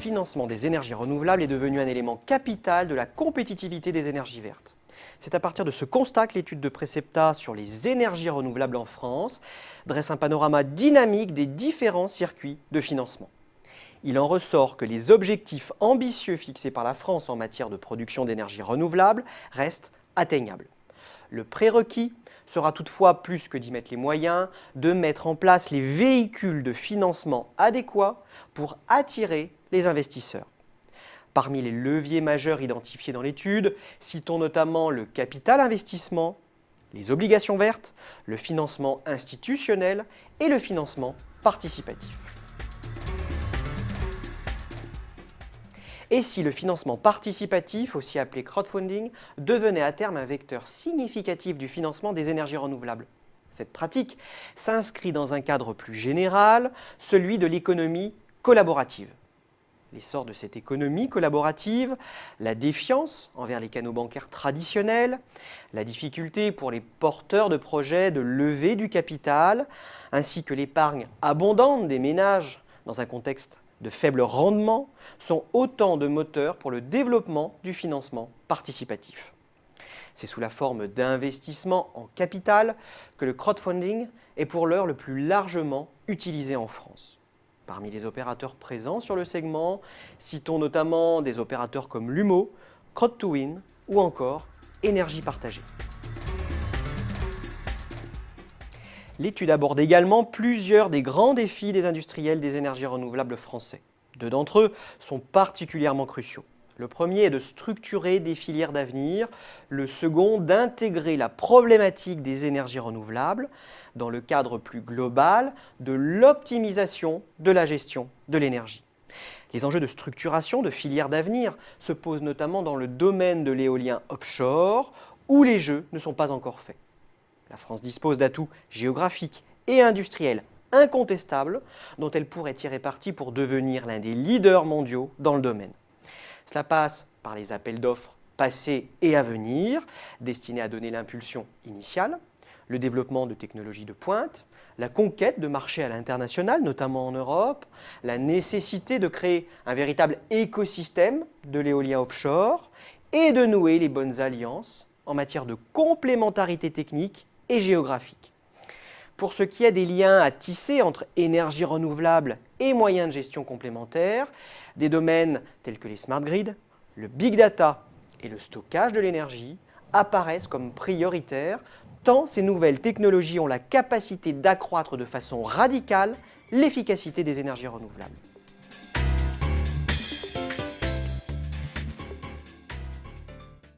financement des énergies renouvelables est devenu un élément capital de la compétitivité des énergies vertes. C'est à partir de ce constat que l'étude de Precepta sur les énergies renouvelables en France dresse un panorama dynamique des différents circuits de financement. Il en ressort que les objectifs ambitieux fixés par la France en matière de production d'énergie renouvelable restent atteignables. Le prérequis sera toutefois, plus que d'y mettre les moyens, de mettre en place les véhicules de financement adéquats pour attirer les investisseurs. Parmi les leviers majeurs identifiés dans l'étude, citons notamment le capital investissement, les obligations vertes, le financement institutionnel et le financement participatif. Et si le financement participatif, aussi appelé crowdfunding, devenait à terme un vecteur significatif du financement des énergies renouvelables? Cette pratique s'inscrit dans un cadre plus général, celui de l'économie collaborative. L'essor de cette économie collaborative, la défiance envers les canaux bancaires traditionnels, la difficulté pour les porteurs de projets de lever du capital, ainsi que l'épargne abondante des ménages dans un contexte de faible rendement, sont autant de moteurs pour le développement du financement participatif. C'est sous la forme d'investissement en capital que le crowdfunding est pour l'heure le plus largement utilisé en France. Parmi les opérateurs présents sur le segment, citons notamment des opérateurs comme Lumo, Crowd2Win ou encore Énergie Partagée. L'étude aborde également plusieurs des grands défis des industriels des énergies renouvelables français. Deux d'entre eux sont particulièrement cruciaux. Le premier est de structurer des filières d'avenir, le second d'intégrer la problématique des énergies renouvelables dans le cadre plus global de l'optimisation de la gestion de l'énergie. Les enjeux de structuration de filières d'avenir se posent notamment dans le domaine de l'éolien offshore, où les jeux ne sont pas encore faits. La France dispose d'atouts géographiques et industriels incontestables dont elle pourrait tirer parti pour devenir l'un des leaders mondiaux dans le domaine. Cela passe par les appels d'offres passés et à venir, destinés à donner l'impulsion initiale, le développement de technologies de pointe, la conquête de marchés à l'international, notamment en Europe, la nécessité de créer un véritable écosystème de l'éolien offshore et de nouer les bonnes alliances en matière de complémentarité technique et géographique. Pour ce qui est des liens à tisser entre énergie renouvelable et moyens de gestion complémentaires, des domaines tels que les smart grids, le big data et le stockage de l'énergie apparaissent comme prioritaires tant ces nouvelles technologies ont la capacité d'accroître de façon radicale l'efficacité des énergies renouvelables.